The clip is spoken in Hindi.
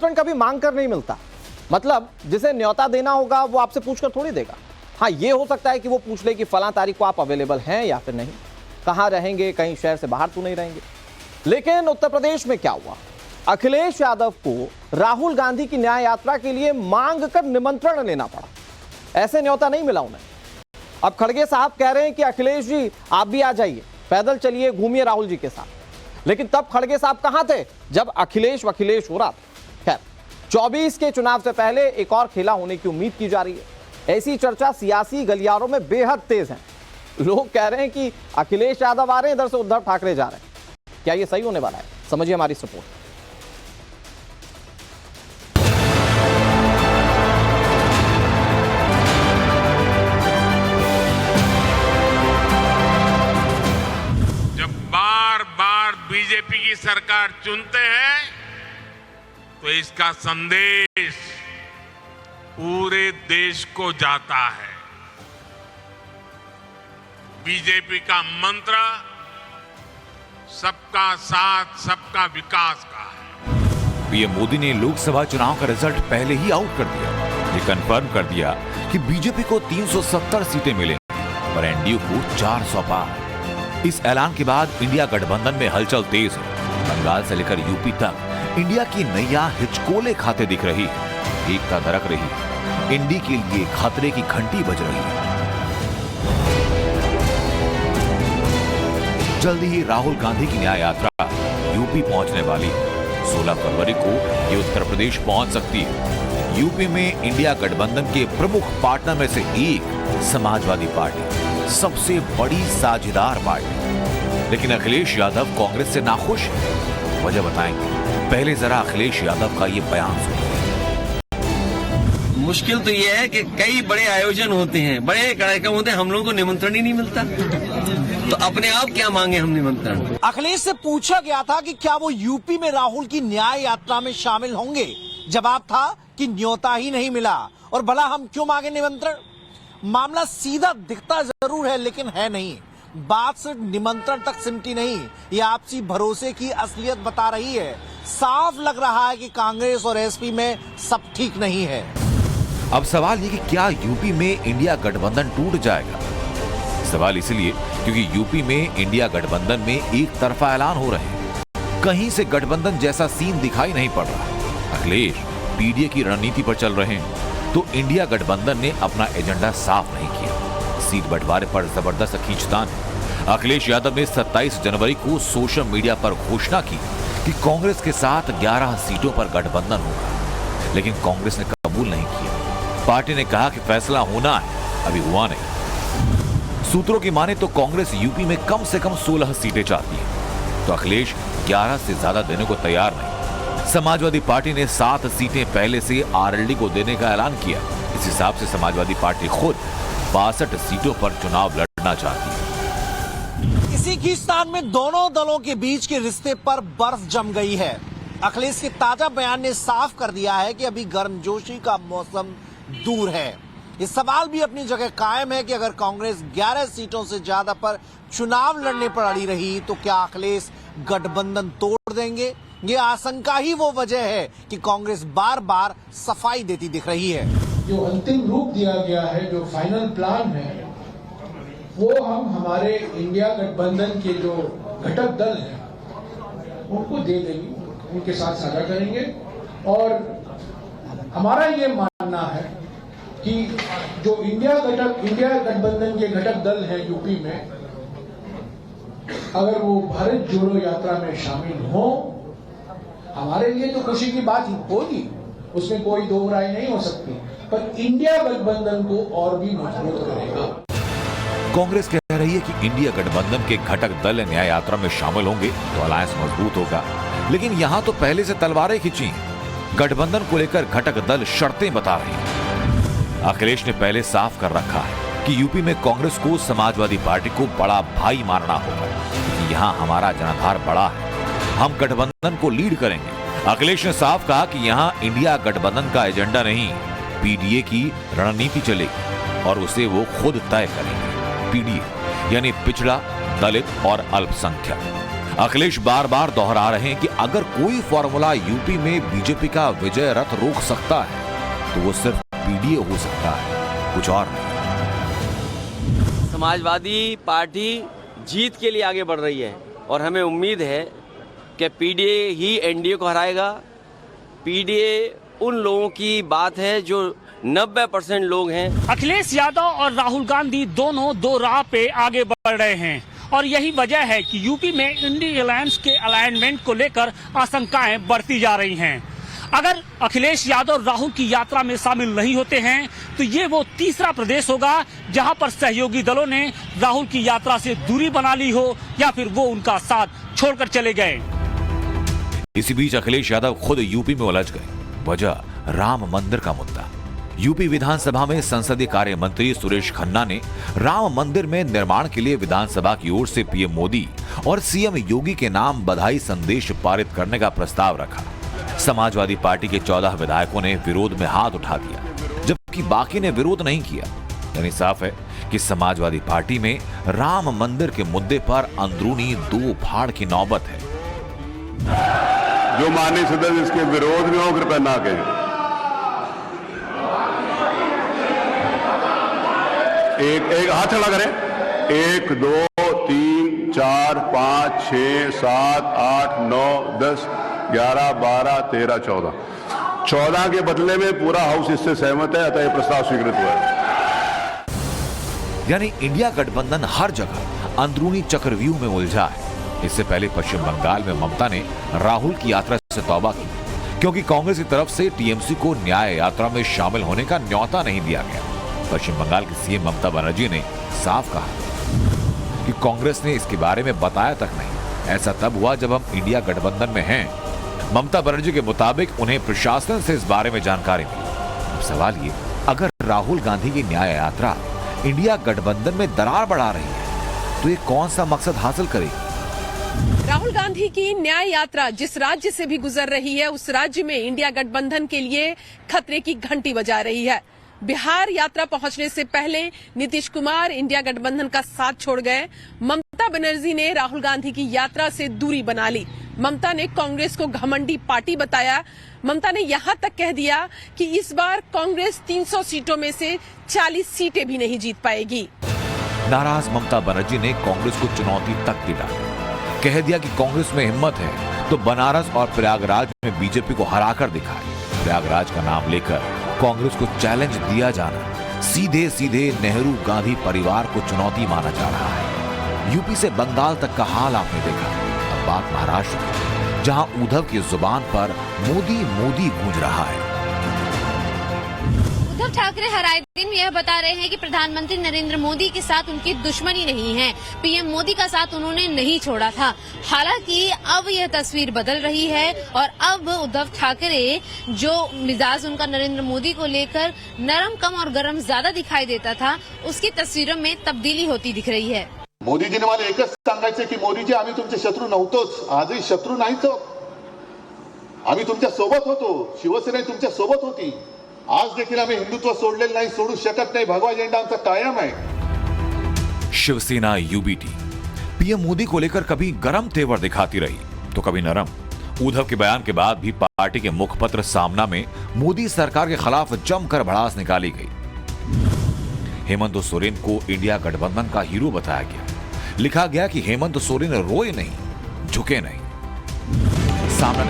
का भी मांग कर नहीं मिलता। मतलब जिसे न्योता देना होगा वो आपसे पूछकर थोड़ी देगा। हाँ, ये हो सकता है कि वो पूछ ले कि फलां तारीख को आप अवेलेबल हैं या फिर नहीं, कहां रहेंगे, कहीं शहर से बाहर तो नहीं रहेंगे। लेकिन उत्तर प्रदेश में क्या हुआ? अखिलेश यादव को राहुल गांधी की न्याय यात्रा के लिए मांग कर निमंत्रण लेना पड़ा। ऐसे न्योता नहीं मिला उन्हें। अब खड़गे साहब कह रहे हैं कि अखिलेश जी आप भी आ जाइए, पैदल चलिए, घूमिए राहुल जी के साथ। लेकिन तब खड़गे साहब कहां थे जब अखिलेश वखिलेश हो रहा था। खैर, 24 के चुनाव से पहले एक और खेला होने की उम्मीद की जा रही है। ऐसी चर्चा सियासी गलियारों में बेहद तेज है। लोग कह रहे हैं कि अखिलेश यादव आ रहे हैं, इधर से उद्धव ठाकरे जा रहे हैं। क्या यह सही होने वाला है? समझिए हमारी रिपोर्ट। जब बार बार बीजेपी की सरकार चुनते हैं तो इसका संदेश पूरे देश को जाता है। बीजेपी का मंत्र सबका साथ सबका विकास का है। पीएम मोदी ने लोकसभा चुनाव का रिजल्ट पहले ही आउट कर दिया। ये कंफर्म कर दिया कि बीजेपी को 370 सीटें मिलेंगी और एनडीए को 400 पार। इस ऐलान के बाद इंडिया गठबंधन में हलचल तेज है। बंगाल से लेकर यूपी तक इंडिया की नैया हिचकोले खाते दिख रही है। एकता दरक रही है। इंडी के लिए खतरे की घंटी बज रही है। जल्दी ही राहुल गांधी की न्याय यात्रा यूपी पहुंचने वाली। 16 फरवरी को ये उत्तर प्रदेश पहुंच सकती है। यूपी में इंडिया गठबंधन के प्रमुख पार्टनर में से एक समाजवादी पार्टी, सबसे बड़ी साझेदार पार्टी। लेकिन अखिलेश यादव कांग्रेस से नाखुश है। वजह बताएंगे। पहले जरा अखिलेश यादव का ये बयान सुनिए। मुश्किल तो ये है कि कई बड़े आयोजन होते हैं, बड़े कार्यक्रम होते हैं, हम लोगों को निमंत्रण ही नहीं मिलता। तो अपने आप क्या मांगे हम निमंत्रण? अखिलेश से पूछा गया था कि क्या वो यूपी में राहुल की न्याय यात्रा में शामिल होंगे। जवाब था कि न्योता ही नहीं मिला और भला हम क्यों मांगे निमंत्रण। मामला सीधा दिखता जरूर है लेकिन है नहीं। बात सिर्फ निमंत्रण तक सिमटी नहीं, ये आपसी भरोसे की असलियत बता रही है। साफ लग रहा है कि कांग्रेस और एसपी में सब ठीक नहीं है। अब सवाल ये कि क्या यूपी में इंडिया गठबंधन टूट जाएगा? सवाल इसलिए क्योंकि यूपी में इंडिया गठबंधन में एक तरफा ऐलान हो रहे हैं। कहीं से गठबंधन जैसा सीन दिखाई नहीं पड़ रहा। अखिलेश पीडीए की रणनीति पर चल रहे हैं तो इंडिया गठबंधन ने अपना एजेंडा साफ नहीं किया। सीट बंटवारे पर जबरदस्त खींचतान है। अखिलेश यादव ने 27 जनवरी को सोशल मीडिया पर घोषणा की कि कांग्रेस के साथ 11 सीटों पर गठबंधन होगा, लेकिन कांग्रेस ने कबूल नहीं किया। पार्टी ने कहा कि फैसला होना है, अभी हुआ नहीं। सूत्रों की माने तो कांग्रेस यूपी में कम से कम 16 सीटें चाहती है, तो अखिलेश 11 से ज्यादा देने को तैयार नहीं। समाजवादी पार्टी ने 7 सीटें पहले से आरएलडी को देने का ऐलान किया। इस हिसाब से समाजवादी पार्टी खुद 62 सीटों पर चुनाव लड़ना चाहती है। इसी खींचतान में दोनों दलों के बीच के रिश्ते पर बर्फ जम गई है। अखिलेश के ताजा बयान ने साफ कर दिया है कि अभी गर्मजोशी का मौसम दूर है। ये सवाल भी अपनी जगह कायम है कि अगर कांग्रेस 11 सीटों से ज्यादा पर चुनाव लड़ने पर अड़ी रही तो क्या अखिलेश गठबंधन तोड़ देंगे। ये आशंका ही वो वजह है कि कांग्रेस बार बार सफाई देती दिख रही है। जो अंतिम रूप दिया गया है, जो फाइनल प्लान है, वो हम हमारे इंडिया गठबंधन के जो घटक दल हैं उनको दे देंगे, उनके साथ साझा करेंगे। और हमारा ये मानना है कि जो इंडिया गठबंधन के घटक दल हैं यूपी में, अगर वो भारत जोड़ो यात्रा में शामिल हो, हमारे लिए तो खुशी की बात होगी, उसमें कोई दो राय नहीं हो सकती, पर इंडिया गठबंधन को और भी मजबूत करेगा। कांग्रेस कह रही है कि इंडिया गठबंधन के घटक दल न्याय यात्रा में शामिल होंगे तो अलायंस मजबूत होगा, लेकिन यहां तो पहले से तलवारें खिंची। गठबंधन को लेकर घटक दल शर्तें बता रहे हैं। अखिलेश ने पहले साफ कर रखा है कि यूपी में कांग्रेस को समाजवादी पार्टी को बड़ा भाई मानना होगा, क्योंकि यहां हमारा जनाधार बड़ा है, हम गठबंधन को लीड करेंगे। अखिलेश ने साफ कहा कि यहां इंडिया गठबंधन का एजेंडा नहीं, पीडीए की रणनीति चलेगी और उसे वो खुद तय करेंगे। पीडीए यानी पिछड़ा, दलित और अल्पसंख्यक। अखिलेश बार बार दोहरा रहे हैं कि अगर कोई फॉर्मूला यूपी में बीजेपी का विजय रथ रोक सकता है तो वो सिर्फ पीडीए हो सकता है, कुछ और नहीं। समाजवादी पार्टी जीत के लिए आगे बढ़ रही है और हमें उम्मीद है कि पीडीए ही एनडीए को हराएगा। पीडीए उन लोगों की बात है जो 90% लोग हैं। अखिलेश यादव और राहुल गांधी दोनों दो राह पे आगे बढ़ रहे हैं और यही वजह है कि यूपी में इंडी अलायंस के अलाइनमेंट को लेकर आशंकाएं बढ़ती जा रही हैं। अगर अखिलेश यादव राहुल की यात्रा में शामिल नहीं होते हैं तो ये वो तीसरा प्रदेश होगा जहां पर सहयोगी दलों ने राहुल की यात्रा से दूरी बना ली हो या फिर वो उनका साथ छोड़कर चले गए। इसी बीच अखिलेश यादव खुद यूपी में उलझ गए। वजह राम मंदिर का मुद्दा। यूपी विधानसभा में संसदीय कार्य मंत्री सुरेश खन्ना ने राम मंदिर में निर्माण के लिए विधानसभा की ओर से पीएम मोदी और सीएम योगी के नाम बधाई संदेश पारित करने का प्रस्ताव रखा। समाजवादी पार्टी के 14 विधायकों ने विरोध में हाथ उठा दिया, जबकि बाकी ने विरोध नहीं किया। यानी साफ है कि समाजवादी पार्टी में राम मंदिर के मुद्दे पर अंदरूनी दो फाड़ की नौबत है। जो माननीय सदस्य इसके विरोध में हो कृपया ना कहें। एक हाथ खड़ा करें। 1 2 3 4 5 6 7 8 9 10 11 12 13 14 14 के बदले में पूरा हाउस इससे सहमत है, अतः यह प्रस्ताव स्वीकृत हुआ है। यानी इंडिया गठबंधन हर जगह अंदरूनी चक्रव्यूह में उलझा है। इससे पहले पश्चिम बंगाल में ममता ने राहुल की यात्रा से तौबा की, क्योंकि कांग्रेस की तरफ से टीएमसी को न्याय यात्रा में शामिल होने का न्योता नहीं दिया गया। पश्चिम बंगाल की सीएम ममता बनर्जी ने साफ कहा कि कांग्रेस ने इसके बारे में बताया तक नहीं। ऐसा तब हुआ जब हम इंडिया गठबंधन में हैं। ममता बनर्जी के मुताबिक उन्हें प्रशासन से इस बारे में जानकारी मिली। अब सवाल ये, अगर राहुल गांधी की न्याय यात्रा इंडिया गठबंधन में दरार बढ़ा रही है तो ये कौन सा मकसद हासिल करेगी? राहुल गांधी की न्याय यात्रा जिस राज्य से भी गुजर रही है उस राज्य में इंडिया गठबंधन के लिए खतरे की घंटी बजा रही है। बिहार यात्रा पहुंचने से पहले नीतीश कुमार इंडिया गठबंधन का साथ छोड़ गए। ममता बनर्जी ने राहुल गांधी की यात्रा से दूरी बना ली। ममता ने कांग्रेस को घमंडी पार्टी बताया। ममता ने यहां तक कह दिया कि इस बार कांग्रेस 300 सीटों में से 40 सीटें भी नहीं जीत पाएगी। नाराज ममता बनर्जी ने कांग्रेस को चुनौती तक दी डाली। कह दिया कि कांग्रेस में हिम्मत है तो बनारस और प्रयागराज में बीजेपी को हराकर दिखाए। प्रयागराज का नाम लेकर कांग्रेस को चैलेंज दिया जाना सीधे सीधे नेहरू गांधी परिवार को चुनौती माना जा रहा है। यूपी से बंगाल तक का हाल आपने देखा। अब बात महाराष्ट्र की, जहां उद्धव की जुबान पर मोदी मोदी गूंज रहा है। उद्धव ठाकरे हर आए दिन यह बता रहे हैं कि प्रधानमंत्री नरेंद्र मोदी के साथ उनकी दुश्मनी नहीं है। पीएम मोदी का साथ उन्होंने नहीं छोड़ा था। हालांकि अब यह तस्वीर बदल रही है और अब उद्धव ठाकरे जो मिजाज उनका नरेंद्र मोदी को लेकर नरम कम और गरम ज्यादा दिखाई देता था, उसकी तस्वीरों में तब्दीली होती दिख रही है। मोदीजीने मला एकच सांगायचं की मोदीजी आम्ही तुमचे शत्रू नव्हतोच, आजही शत्रू नाहीच, आम्ही तुमच्या सोबत होतो, शिवसेना तुमच्या सोबत होती, आज देखील आम्ही हिंदुत्व सोडलेलं नाही, सोडू शकत नाही, भगवा झेंडा आमचा कायम है। शिवसेना यूबीटी पीएम मोदी को लेकर कभी गरम तेवर दिखाती रही तो कभी नरम। उद्धव के बयान के बाद भी पार्टी के मुखपत्र सामना में मोदी सरकार के खिलाफ जमकर भड़ास निकाली गई। हेमंत सोरेन को इंडिया गठबंधन का हीरो बताया गया। लिखा गया कि हेमंत सोरेन रोए नहीं, झुके नहीं। सामना